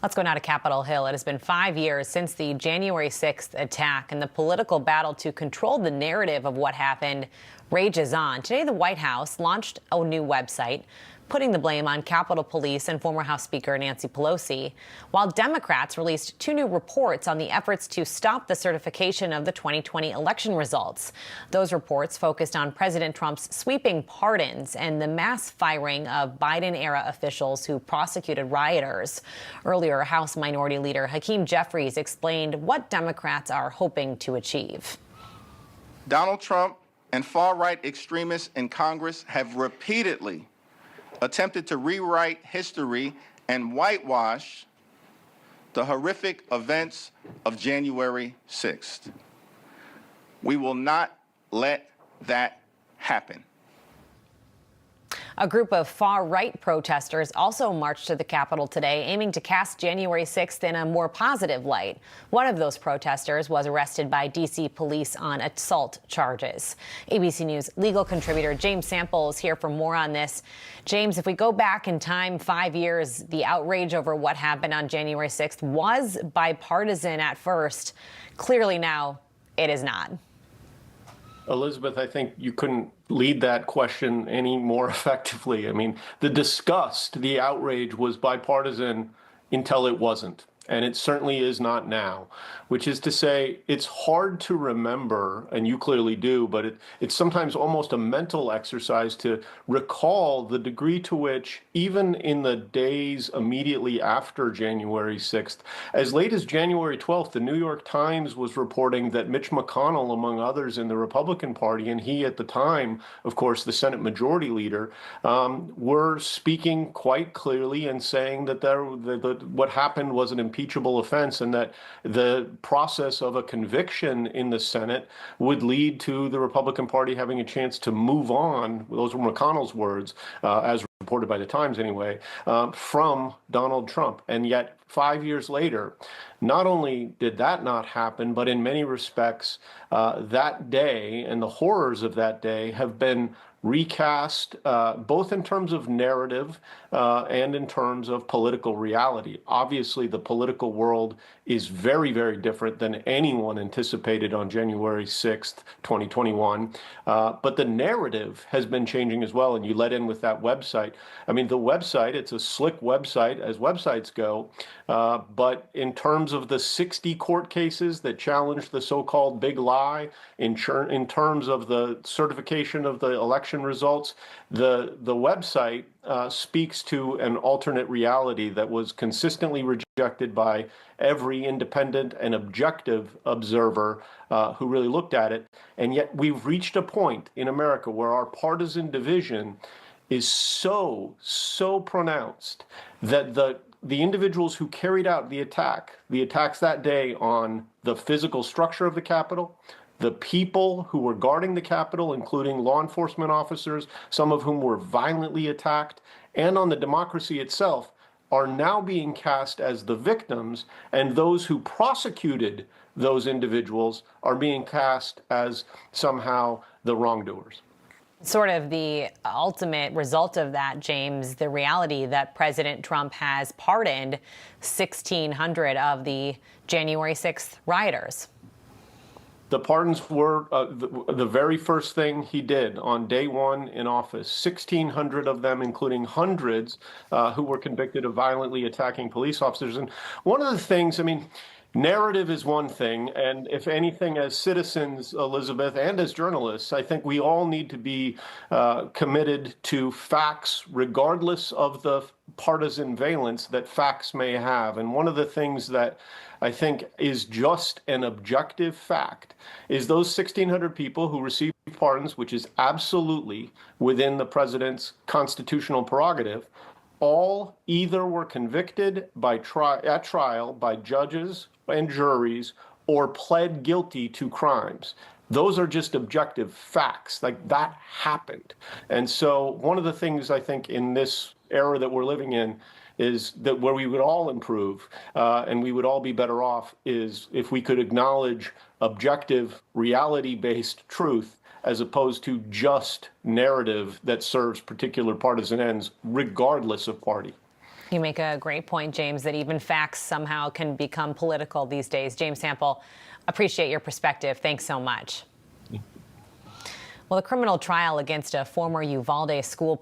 Let's go now to Capitol Hill. It has been 5 years since the January 6th attack, and the political battle to control the narrative of what happened rages on. Today, the White House launched a new website, putting the blame on Capitol Police and former House Speaker Nancy Pelosi, while Democrats released two new reports on the efforts to stop the certification of the 2020 election results. Those reports focused on President Trump's sweeping pardons and the mass firing of Biden-era officials who prosecuted rioters. Earlier, House Minority Leader Hakeem Jeffries explained what Democrats are hoping to achieve. Donald Trump and far-right extremists in Congress have repeatedly attempted to rewrite history and whitewash the horrific events of January 6th. We will not let that happen. A group of far-right protesters also marched to the Capitol today, aiming to cast January 6th in a more positive light. One of those protesters was arrested by D.C. police on assault charges. ABC News legal contributor James Sample is here for more on this. James, if we go back in time 5 years, the outrage over what happened on January 6th was bipartisan at first. Clearly now it is not. Elizabeth, I think you couldn't lead that question any more effectively. I mean, the disgust, the outrage was bipartisan until it wasn't. And it certainly is not now, which is to say it's hard to remember, and you clearly do, but it's sometimes almost a mental exercise to recall the degree to which, even in the days immediately after January 6th, as late as January 12th, the New York Times was reporting that Mitch McConnell, among others in the Republican Party, and he at the time, of course, the Senate Majority Leader, were speaking quite clearly and saying that what happened was an impeachable offense and that the process of a conviction in the Senate would lead to the Republican Party having a chance to move on, those were McConnell's words, as reported by the Times anyway, from Donald Trump. And yet 5 years later, not only did that not happen, but in many respects, that day and the horrors of that day have been recast, both in terms of narrative and in terms of political reality. Obviously, the political world is very, very different than anyone anticipated on January 6th, 2021. But the narrative has been changing as well, and you let in with that website. I mean, the website, it's a slick website as websites go, but in terms of the 60 court cases that challenged the so-called big lie, in terms of the certification of the election results, the website speaks to an alternate reality that was consistently rejected by every independent and objective observer who really looked at it. And yet we've reached a point in America where our partisan division is so pronounced that the individuals who carried out the attacks that day on the physical structure of the Capitol, the people who were guarding the Capitol, including law enforcement officers, some of whom were violently attacked, and on the democracy itself, are now being cast as the victims, and those who prosecuted those individuals are being cast as somehow the wrongdoers. Sort of the ultimate result of that, James, the reality that President Trump has pardoned 1,600 of the January 6th rioters. The pardons were the very first thing he did on day one in office. 1,600 of them, including hundreds who were convicted of violently attacking police officers. And one of the things, I mean, narrative is one thing, and if anything, as citizens, Elizabeth, and as journalists, I think we all need to be committed to facts, regardless of the partisan valence that facts may have. And one of the things that I think is just an objective fact is those 1,600 people who received pardons, which is absolutely within the president's constitutional prerogative, all either were convicted at trial by judges and juries or pled guilty to crimes. Those are just objective facts. Like, that happened. And so one of the things I think in this era that we're living in is that where we would all improve and we would all be better off is if we could acknowledge objective, reality-based truth as opposed to just narrative that serves particular partisan ends, regardless of party. You make a great point, James, that even facts somehow can become political these days. James Sample, appreciate your perspective. Thanks so much. Well, the criminal trial against a former Uvalde school